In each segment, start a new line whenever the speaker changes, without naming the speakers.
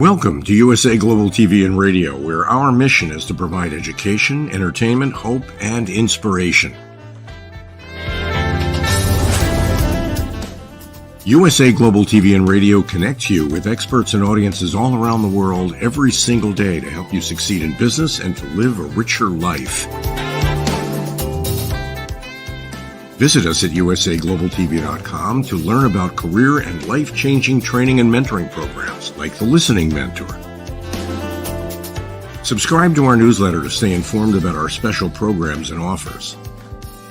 Welcome to USA Global TV and Radio, where our mission is to provide education, entertainment, hope, and inspiration. USA Global TV and Radio connects you with experts and audiences all around the world every single day to help you succeed in business and to live a richer life. Visit us at usaglobaltv.com to learn about career and life-changing training and mentoring programs like the Listening Mentor. Subscribe to our newsletter to stay informed about our special programs and offers.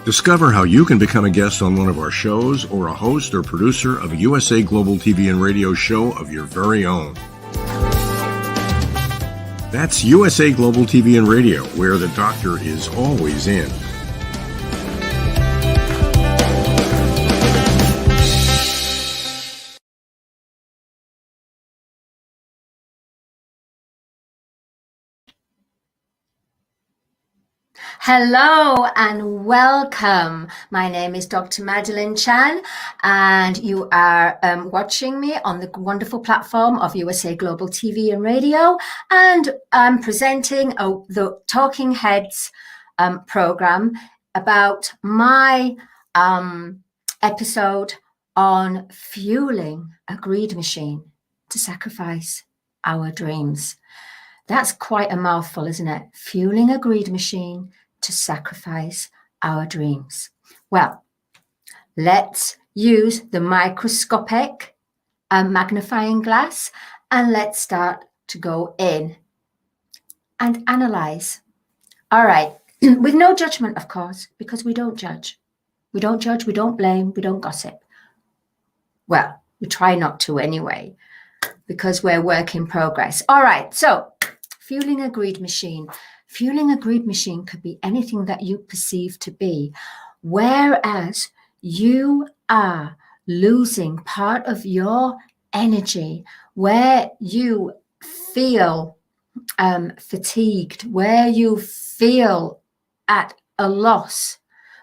Discover how you can become a guest on one of our shows or a host or producer of a USA Global TV and Radio show of your very own. That's USA Global TV and Radio, where the doctor is always in.
Hello and welcome. My name is Dr. Madalene Chan, and you are watching me on the wonderful platform of USA Global TV and Radio, and I'm presenting the Talking Heads program about my episode on fueling a greed machine to sacrifice our dreams. That's quite a mouthful, isn't it? Fueling a greed machine to sacrifice our dreams. Well, let's use the microscopic magnifying glass and let's start to go in and analyze. All right, with no judgment, of course, because we don't judge. We don't judge, we don't blame, we don't gossip. Well, we try not to anyway, because we're work in progress. All right, so fueling a greed machine. Fueling a greed machine could be anything that you perceive to be, whereas you are losing part of your energy, where you feel fatigued, where you feel at a loss,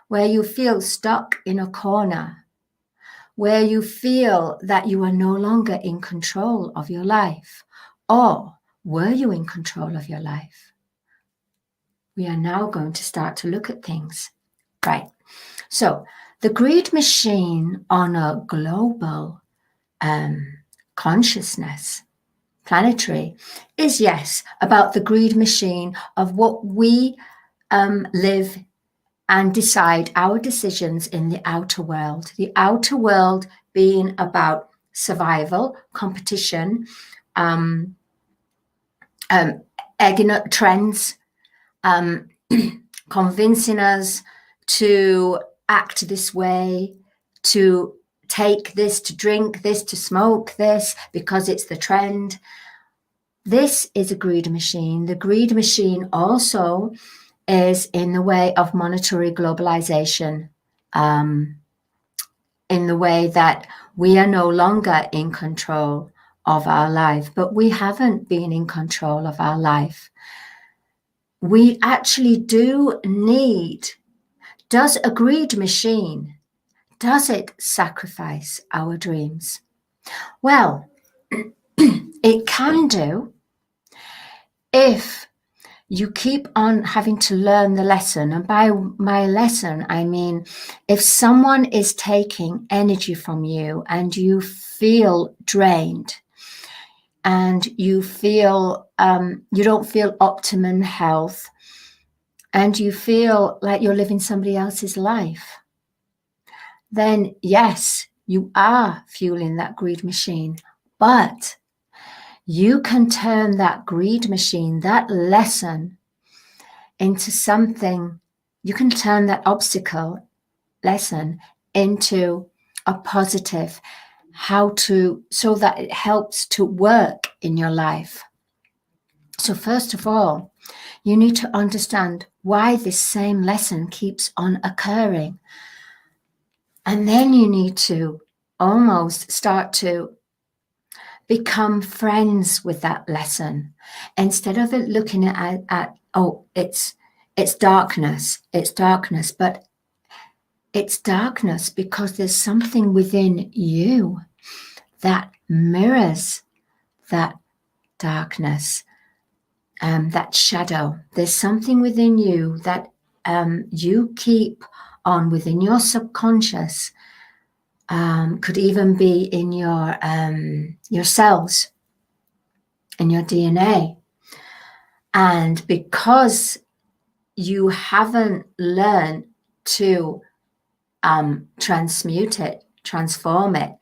where you feel stuck in a corner, where you feel that you are no longer in control of your life. Or were you in control of your life? We are now going to start to look at things. Right. So the greed machine on a global consciousness, planetary, is, yes, about the greed machine of what we live and decide, our decisions in the outer world. The outer world being about survival, competition, egging trends, convincing us to act this way, to take this, to drink this, to smoke this, because it's the trend. This is a greed machine. The greed machine also is in the way of monetary globalization, in the way that we are no longer in control of our life, but we haven't been in control of our life. We actually do need, does a greed machine, does it sacrifice our dreams? Well, it can do if you keep on having to learn the lesson. And by my lesson, I mean, if someone is taking energy from you and you feel drained, and you feel you don't feel optimum health, and you feel like you're living somebody else's life, then yes, you are fueling that greed machine. But you can turn that greed machine, that lesson, into something. You can turn that obstacle lesson into a positive, so that it helps to work in your life. So first of all, you need to understand why this same lesson keeps on occurring. And then you need to almost start to become friends with that lesson. Instead of it looking at oh, it's darkness, but it's darkness because there's something within you that mirrors that darkness, that shadow. There's something within you that you keep on within your subconscious, could even be in your cells, in your DNA. And because you haven't learned to transmute it, transform it,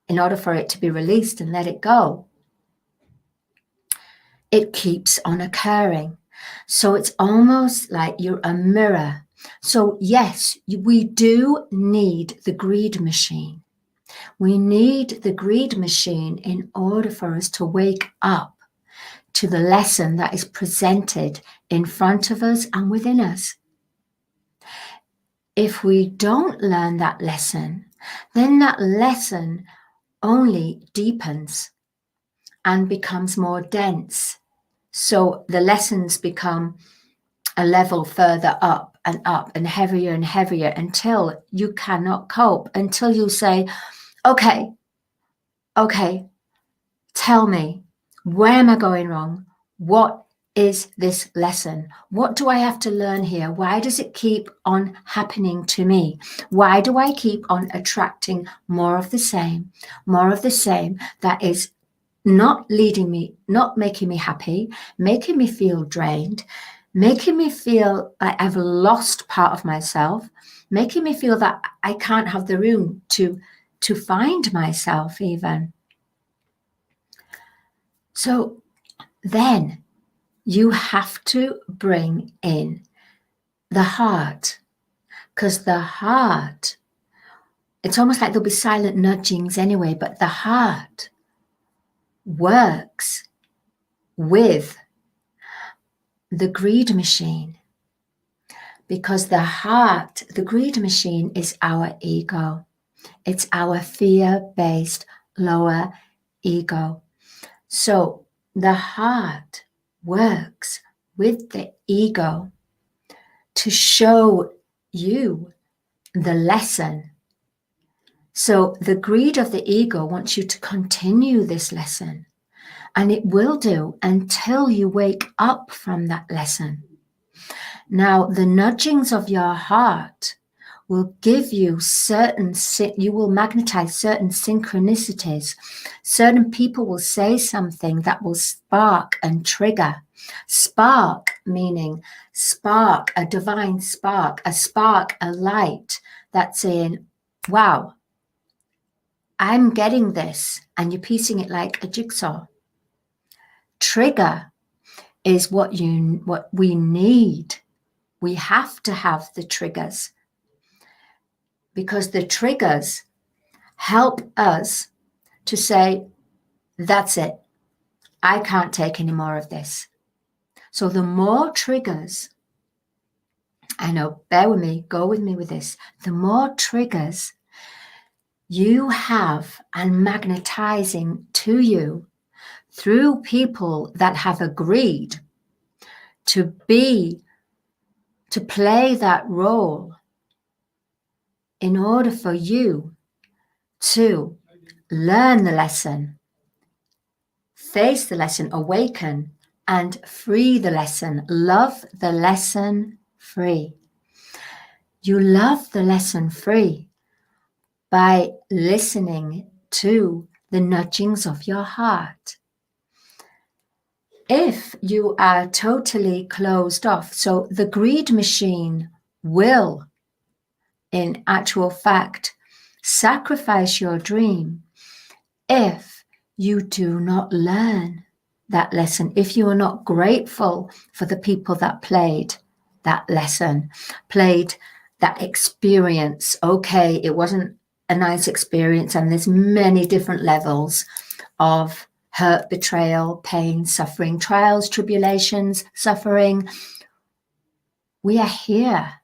in order for it to be released and let it go, it keeps on occurring. So it's almost like you're a mirror. So yes, we do need the greed machine. We need the greed machine in order for us to wake up to the lesson that is presented in front of us and within us. If we don't learn that lesson, then that lesson only deepens and becomes more dense. So the lessons become a level further up and heavier until you cannot cope, until you say, okay, tell me, where am I going wrong? What is this lesson? What do I have to learn here? Why does it keep on happening to me? Why do I keep on attracting more of the same that is not leading me, not making me happy, making me feel drained, making me feel like I've lost part of myself, making me feel that I can't have the room to find myself even. So then you have to bring in the heart, because the heart, it's almost like there'll be silent nudgings anyway, but the heart works with the greed machine, because the heart, the greed machine, is our ego. It's our fear-based lower ego. So the heart works with the ego to show you the lesson. So the greed of the ego wants you to continue this lesson, and it will do until you wake up from that lesson. Now, the nudgings of your heart will give you you will magnetize certain synchronicities. Certain people will say something that will spark and trigger. Spark meaning spark, a divine spark, a light that's saying, wow, I'm getting this, and you're piecing it like a jigsaw. Trigger is what we need. We have to have the triggers, because the triggers help us to say, that's it. I can't take any more of this. So the more triggers, I know, bear with me, go with me with this. The more triggers you have and magnetizing to you through people that have agreed to play that role in order for you to learn the lesson, face the lesson, awaken, and free the lesson. Love the lesson free. You love the lesson free by listening to the nudgings of your heart. If you are totally closed off, so the greed machine will, in actual fact, sacrifice your dream if you do not learn that lesson, if you are not grateful for the people that played that lesson, played that experience. Okay, it wasn't a nice experience, and there's many different levels of hurt, betrayal, pain, suffering, trials, tribulations, suffering. We are here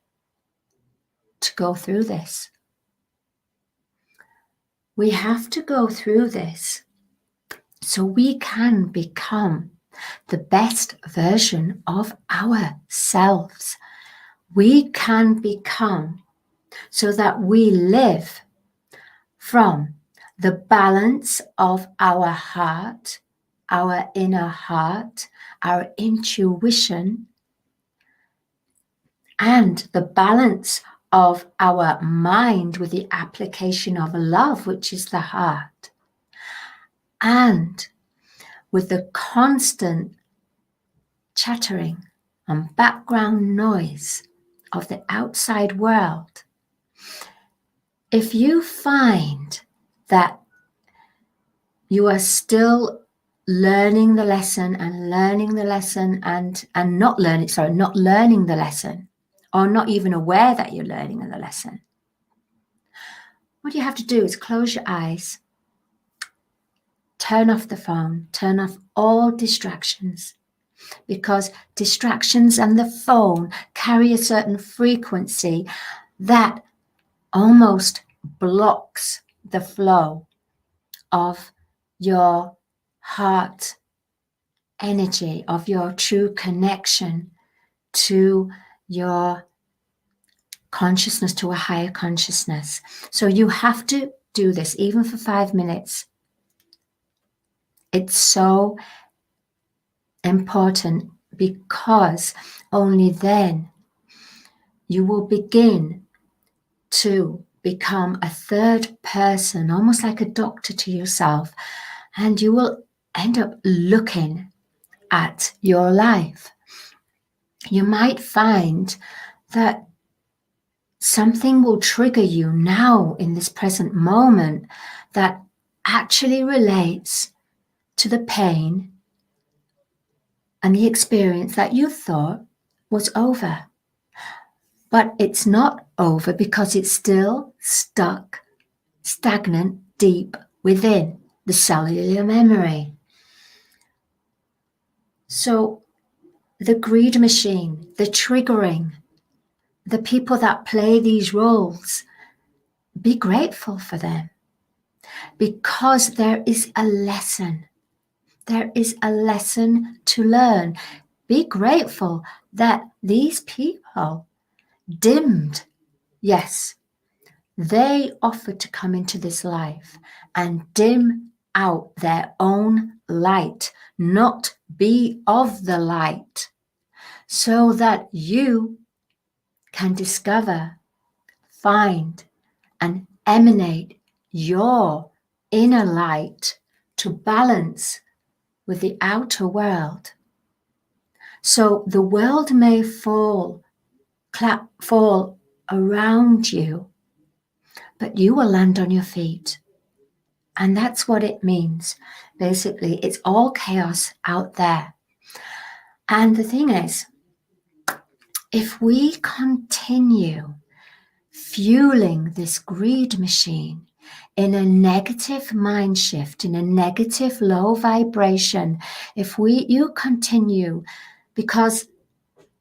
to go through this. We have to go through this so we can become the best version of ourselves. We can become so that we live from the balance of our heart our inner heart, our intuition, and the balance of our mind with the application of love, which is the heart, and with the constant chattering and background noise of the outside world, if you find that you are still learning the lesson and not learning the lesson, or not even aware that you're learning the lesson, what you have to do is close your eyes, turn off the phone, turn off all distractions, because distractions and the phone carry a certain frequency that almost blocks the flow of your heart energy, of your true connection to your consciousness, to a higher consciousness. So you have to do this even for 5 minutes. It's so important, because only then you will begin to become a third person, almost like a doctor to yourself, and you will end up looking at your life. You might find that something will trigger you now in this present moment that actually relates to the pain and the experience that you thought was over. But it's not over, because it's still stuck, stagnant, deep within the cellular memory. So the greed machine, the triggering, the people that play these roles, be grateful for them, because there is a lesson. There is a lesson to learn. Be grateful that these people dimmed. Yes, they offered to come into this life and dim out their own light, not be of the light, so that you can discover, find, and emanate your inner light to balance with the outer world. So the world may fall around you, but you will land on your feet. And that's what it means. Basically, it's all chaos out there. And the thing is, if we continue fueling this greed machine in a negative mind shift, in a negative low vibration, if you continue, because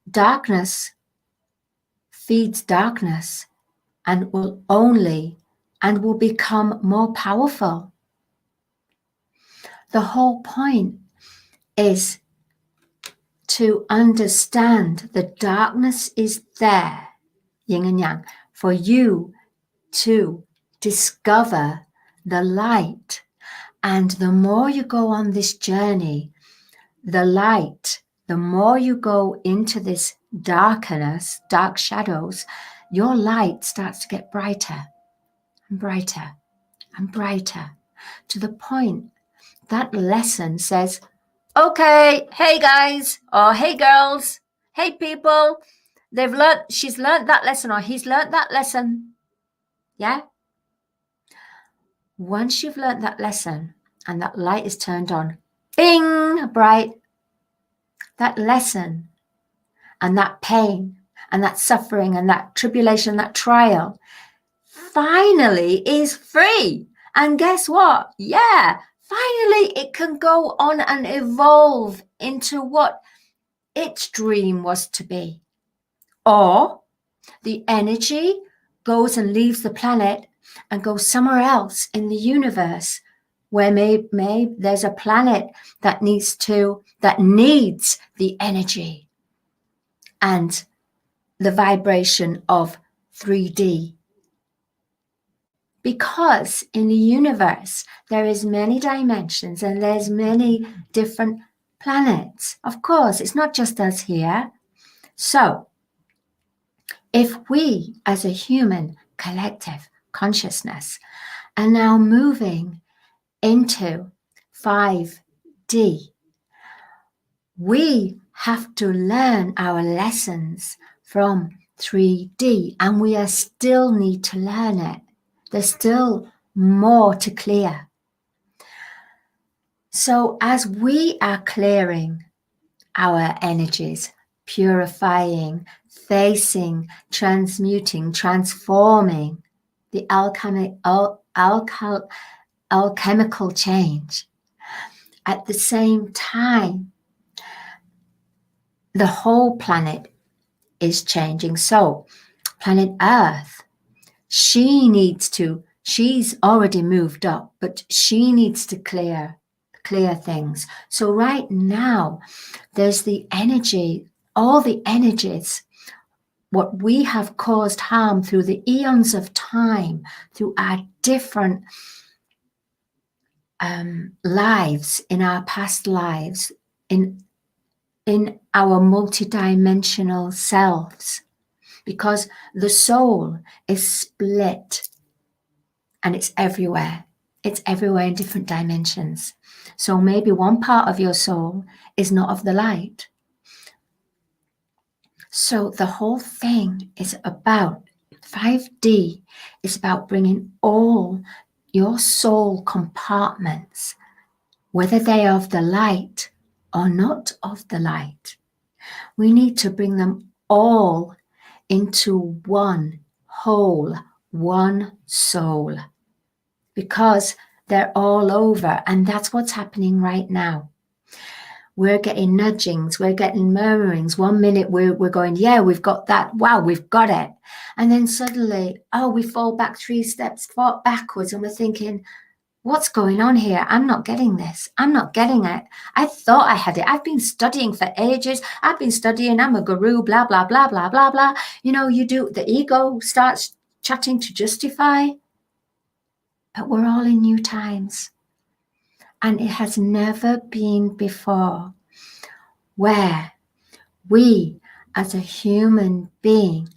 darkness feeds darkness and will become more powerful. The whole point is to understand the darkness is there, yin and yang, for you to discover the light. And the more you go on this journey, the light, the more you go into this darkness, dark shadows, your light starts to get brighter and brighter and brighter, to the point that lesson says, okay, hey guys, or hey girls, hey people, she's learned that lesson, or he's learned that lesson. Yeah? Once you've learned that lesson and that light is turned on, bing, bright, that lesson and that pain and that suffering and that tribulation, that trial finally is free. And guess what? Yeah, finally it can go on and evolve into what its dream was to be. Or the energy goes and leaves the planet and goes somewhere else in the universe, where maybe there's a planet that needs the energy and the vibration of 3D because in the universe, there is many dimensions and there's many different planets. Of course, it's not just us here. So if we as a human collective consciousness are now moving into 5D, we have to learn our lessons from 3D, and we are still need to learn it. There's still more to clear. So as we are clearing our energies, purifying, facing, transmuting, transforming the alchemical change, at the same time, the whole planet is changing. So planet Earth, she's already moved up, but she needs to clear things. So right now, there's the energy, all the energies, what we have caused harm through the eons of time, through our different lives, in our past lives, in our multidimensional selves, because the soul is split and it's everywhere. It's everywhere in different dimensions. So maybe one part of your soul is not of the light. So the whole thing is about 5D is about bringing all your soul compartments, whether they are of the light or not of the light. We need to bring them all into one whole, one soul, because they're all over, and that's what's happening right now. We're getting nudgings, we're getting murmurings. 1 minute we're going, yeah, we've got that, wow, we've got it. And then suddenly, oh, we fall back 3 steps backwards, and we're thinking, what's going on here? I'm not getting this. I'm not getting it. I thought I had it. I've been studying for ages. I've been studying. I'm a guru, blah, blah, blah, blah, blah, blah. You know, the ego starts chatting to justify. But we're all in new times. And it has never been before where we, as a human being,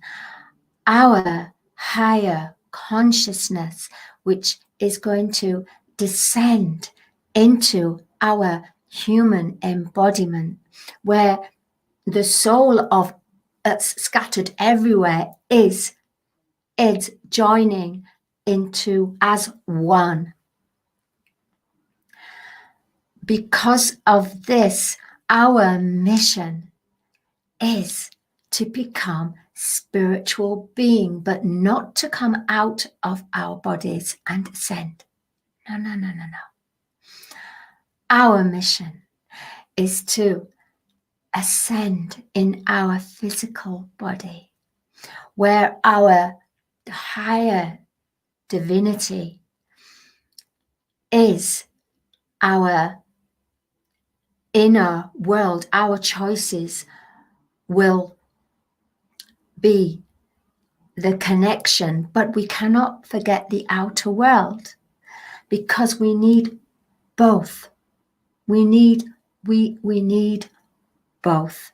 our higher consciousness, which is going to descend into our human embodiment, where the soul of us scattered everywhere is joining into as one. Because of this, our mission is to become spiritual being, but not to come out of our bodies and ascend. No. Our mission is to ascend in our physical body, where our higher divinity is our inner world. Our choices will be the connection, but we cannot forget the outer world, because we need both. We need both,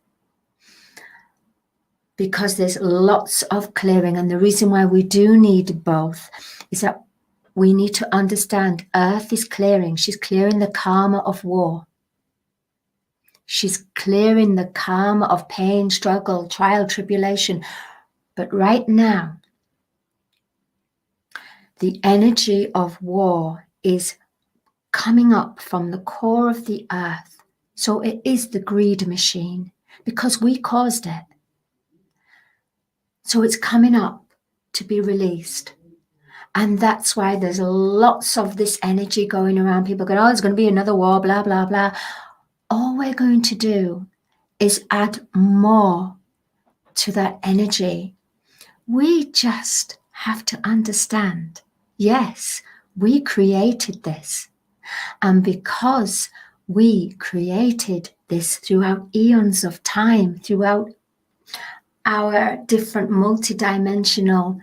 because there's lots of clearing. And the reason why we do need both is that we need to understand Earth is clearing. She's clearing the karma of war. She's clearing the karma of pain, struggle, trial, tribulation. But right now, the energy of war is coming up from the core of the earth. So it is the greed machine, because we caused it. So it's coming up to be released. And that's why there's lots of this energy going around. People go, oh, there's going to be another war, blah, blah, blah. All we're going to do is add more to that energy. We just have to understand, yes, we created this. And because we created this throughout eons of time, throughout our different multidimensional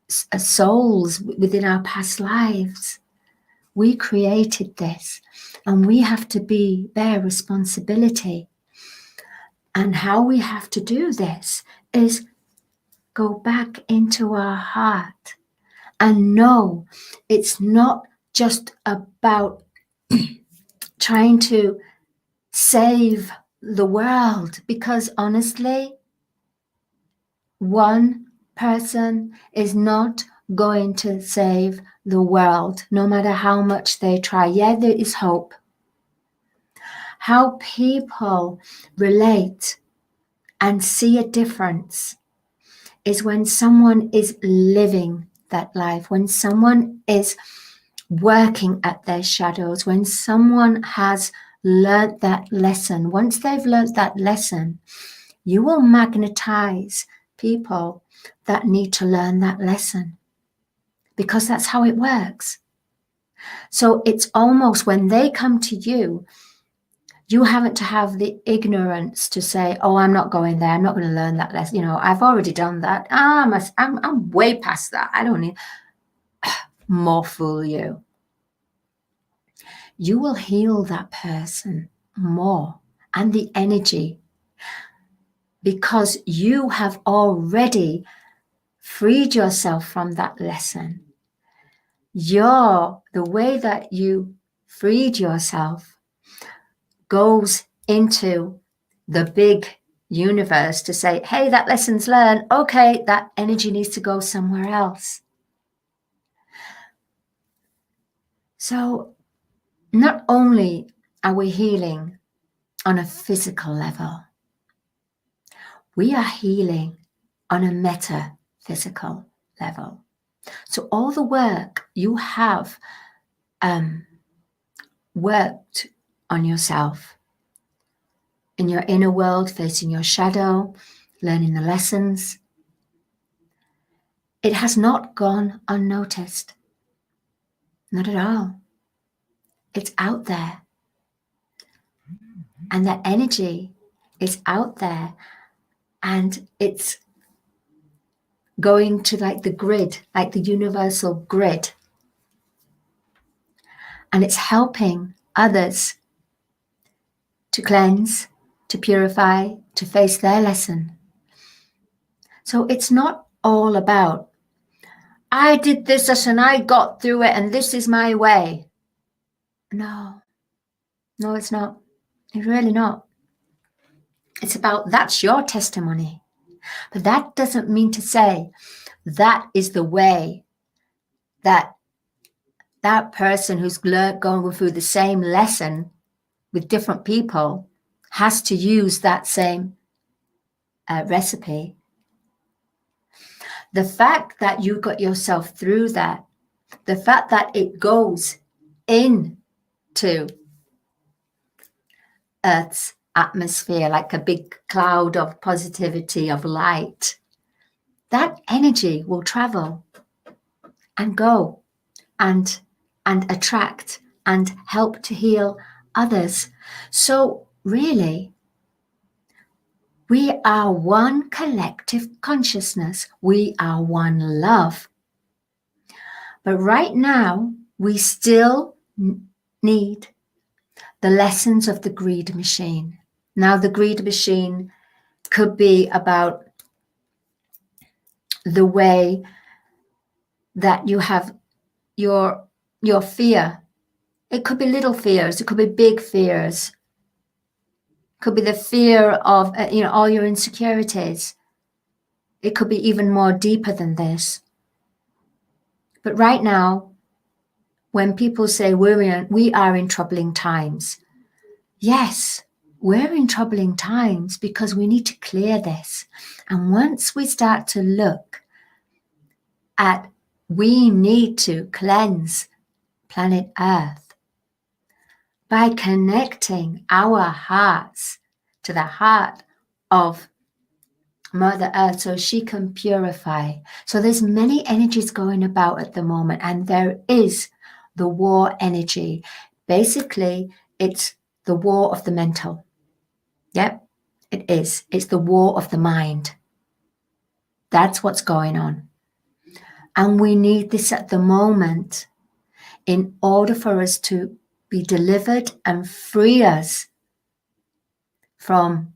souls within our past lives. We created this, and we have to bear responsibility. And how we have to do this is go back into our heart and know it's not just about trying to save the world, because honestly, one person is not going to save the world, no matter how much they try. Yeah, there is hope. How people relate and see a difference is when someone is living that life, when someone is working at their shadows, when someone has learned that lesson. Once they've learned that lesson, you will magnetize people that need to learn that lesson, because that's how it works. So it's almost when they come to you, you haven't to have the ignorance to say, oh, I'm not going there. I'm not going to learn that lesson. You know, I've already done that. I'm way past that. I don't need more fool you. You will heal that person more, and the energy, because you have already freed yourself from that lesson. The way that you freed yourself goes into the big universe to say, hey, that lesson's learned. Okay, that energy needs to go somewhere else. So not only are we healing on a physical level, we are healing on a metaphysical level. So all the work you have worked on yourself, in your inner world, facing your shadow, learning the lessons, it has not gone unnoticed. Not at all. It's out there. And that energy is out there, and it's going to like the grid, like the universal grid. And it's helping others to cleanse, to purify, to face their lesson. So it's not all about, I did this and I got through it and this is my way. No, it's not. It's really not. It's about, that's your testimony. But that doesn't mean to say that is the way that person who's going through the same lesson with different people has to use that same recipe. The fact that you got yourself through that, the fact that it goes into Earth's atmosphere like a big cloud of positivity, of light, that energy will travel and go and attract and help to heal others. So really, we are one collective consciousness. We are one love. But right now, we still need the lessons of the greed machine. Now, the greed machine could be about the way that you have your fear. It could be little fears. It could be big fears. It could be the fear of all your insecurities. It could be even more deeper than this. But right now, when people say we are in troubling times, yes, we're in troubling times because we need to clear this. And once we start to look at, we need to cleanse planet Earth by connecting our hearts to the heart of Mother Earth so she can purify. So there's many energies going about at the moment, and there is the war energy. Basically, it's the war of the mental. Yep, it is. It's the war of the mind. That's what's going on. And we need this at the moment in order for us to be delivered and free us from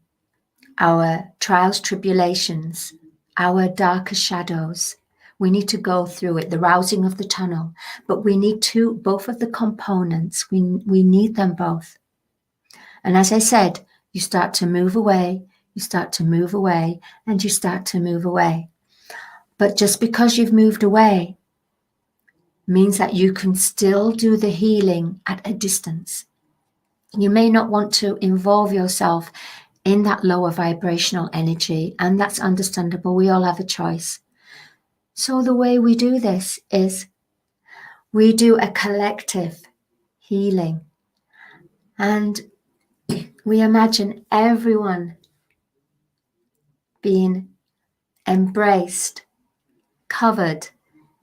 our trials, tribulations, our darker shadows. We need to go through it, the rousing of the tunnel, but we need both of the components. We need them both. And as I said, you start to move away, you start to move away, and you start to move away. But just because you've moved away means that you can still do the healing at a distance. You may not want to involve yourself in that lower vibrational energy, and that's understandable. We all have a choice. So the way we do this is we do a collective healing, and we imagine everyone being embraced, covered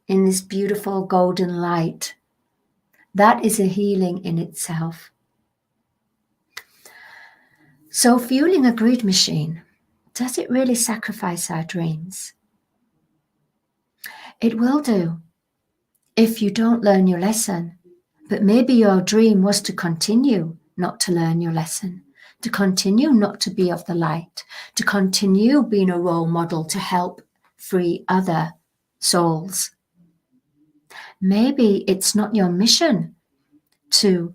in this beautiful golden light. That is a healing in itself. So fueling a greed machine, does it really sacrifice our dreams? It will do if you don't learn your lesson. But maybe your dream was to continue not to learn your lesson, to continue not to be of the light, to continue being a role model to help free other souls. Maybe it's not your mission to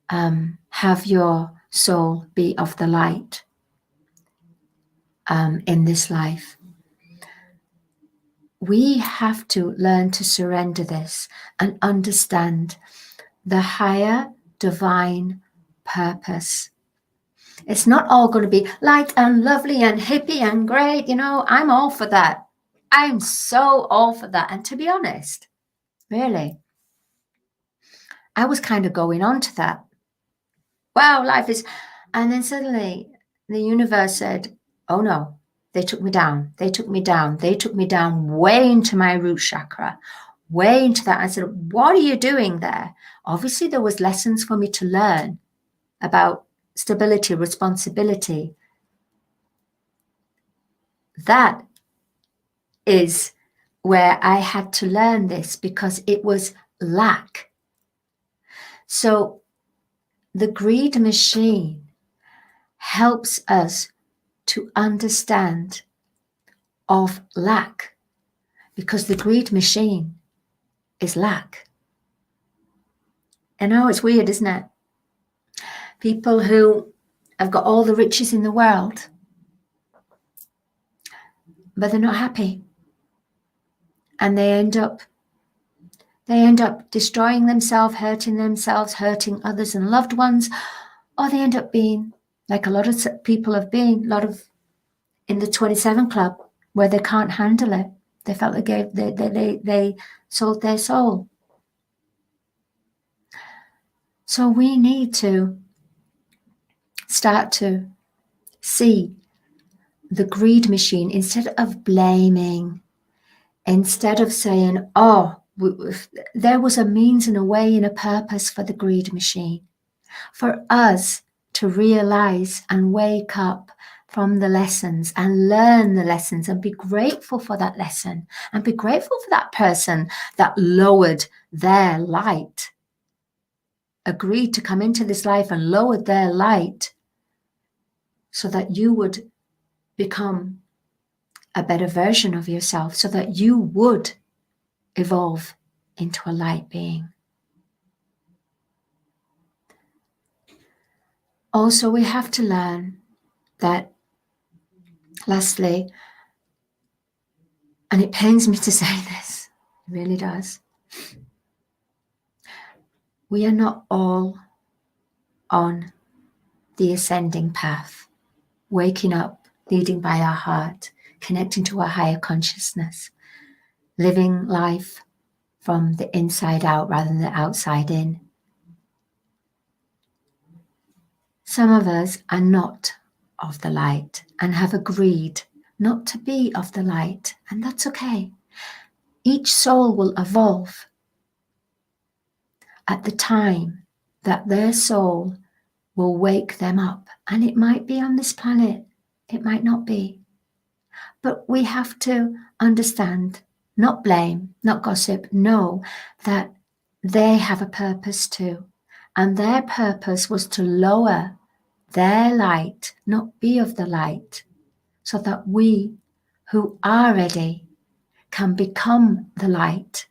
have your soul be of the light in this life. We have to learn to surrender this and understand the higher divine purpose. It's not all going to be light and lovely and hippie and great. You know, I'm all for that. I'm so all for that. And to be honest, really, I was kind of going on to that. Wow, life is... And then suddenly the universe said, oh no, they took me down. They took me down. They took me down way into my root chakra, way into that. I said, what are you doing there? Obviously, there was lessons for me to learn about stability, responsibility. That is where I had to learn this because it was lack. So the greed machine helps us to understand of lack, because the greed machine is lack. I know it's weird, isn't it? People who have got all the riches in the world, but they're not happy. And they end up destroying themselves, hurting others and loved ones, or they end up being like a lot of people have been, in the 27 Club, where they can't handle it. They felt they sold their soul. So we need to start to see the greed machine instead of blaming, instead of saying, oh, there was a means and a way and a purpose for the greed machine, for us to realize and wake up from the lessons and learn the lessons and be grateful for that lesson and be grateful for that person that lowered their light, agreed to come into this life and lowered their light so that you would become a better version of yourself, so that you would evolve into a light being. Also, we have to learn that, lastly, and it pains me to say this, it really does, we are not all on the ascending path, waking up, leading by our heart, connecting to our higher consciousness, living life from the inside out rather than the outside in. Some of us are not of the light and have agreed not to be of the light, and that's okay. Each soul will evolve at the time that their soul will wake them up, and it might be on this planet, it might not be. But we have to understand not blame, not gossip. Know that they have a purpose too. And their purpose was to lower their light, not be of the light, so that we who are ready can become the light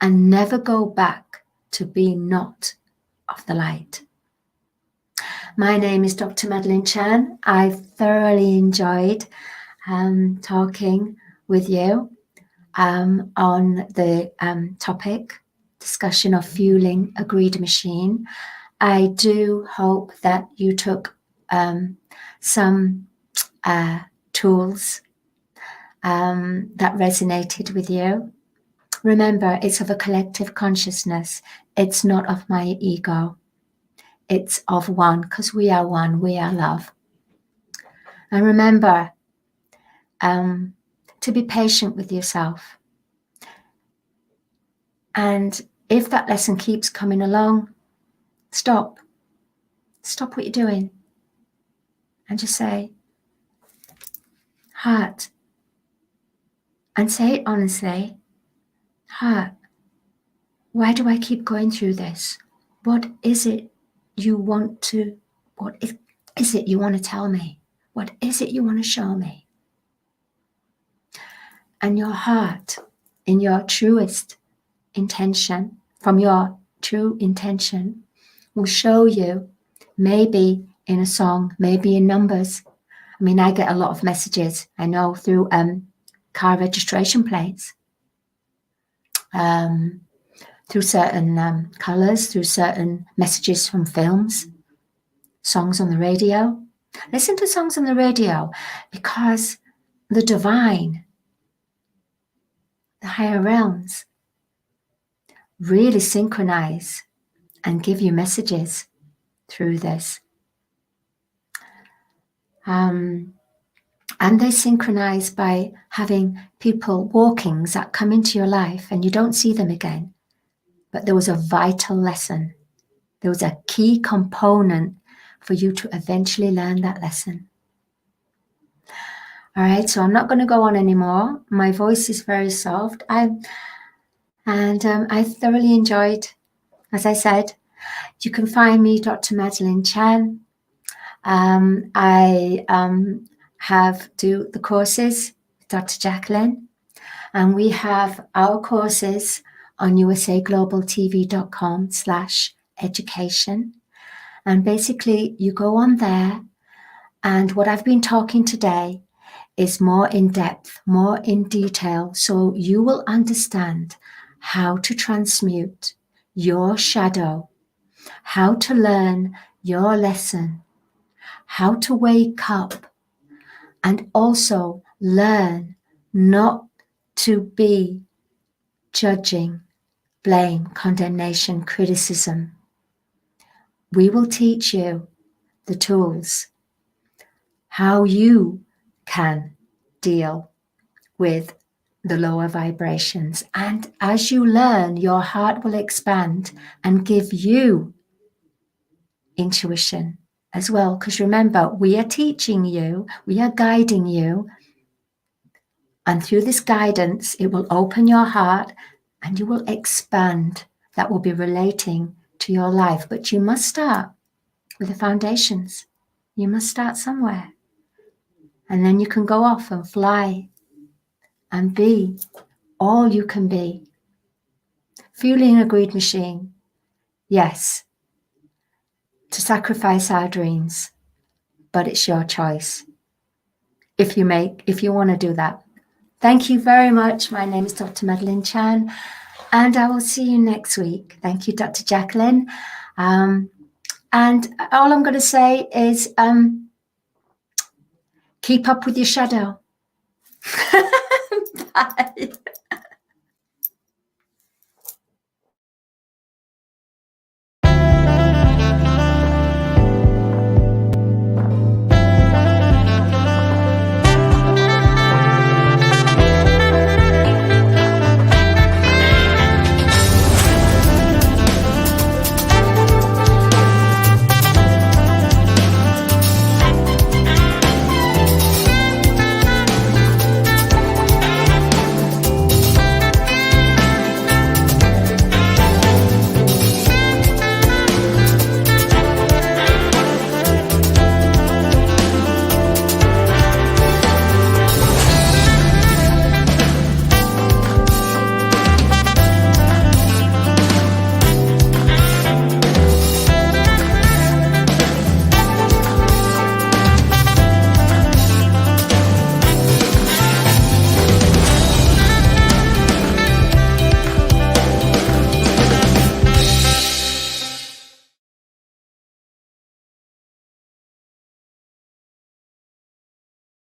and never go back to being not of the light. My name is Dr. Madalene Chan. I thoroughly enjoyed talking with you on the topic, discussion of fueling a greed machine. I do hope that you took some tools that resonated with you. Remember, it's of a collective consciousness. It's not of my ego. It's of one, because we are one, we are love. And remember to be patient with yourself. And if that lesson keeps coming along, stop. Stop what you're doing. And just say, heart. And say it honestly, heart, why do I keep going through this? What is it you want to, what is it you want to tell me? What is it you want to show me? And your heart, in your truest intention, from your true intention, will show you, maybe in a song, maybe in numbers. I mean, I get a lot of messages, I know, through car registration plates, through certain colours, through certain messages from films, songs on the radio. Listen to songs on the radio, because the divine, the higher realms, really synchronize and give you messages through this. And they synchronize by having people, walkings that come into your life and you don't see them again. But there was a vital lesson. There was a key component for you to eventually learn that lesson. All right, so I'm not going to go on anymore. My voice is very soft. I thoroughly enjoyed, as I said. You can find me, Dr. Madalene Chan. I do the courses with Dr. Jacqueline, and we have our courses on usaglobaltv.com/education. And basically you go on there, and what I've been talking today is more in depth, more in detail, so you will understand how to transmute your shadow, how to learn your lesson, how to wake up, and also learn not to be judging, blame, condemnation, criticism. We will teach you the tools, how you can deal with the lower vibrations. And as you learn, your heart will expand and give you intuition as well. Because remember, we are teaching you, we are guiding you. And through this guidance, it will open your heart and you will expand. That will be relating to your life. But you must start with the foundations. You must start somewhere. And then you can go off and fly and be all you can be. Fueling a greed machine. Yes, to sacrifice our dreams, but it's your choice. If you want to do that. Thank you very much. My name is Dr. Madalene Chan, and I will see you next week. Thank you, Dr. Jacqueline. And all I'm going to say is keep up with your shadow. Bye.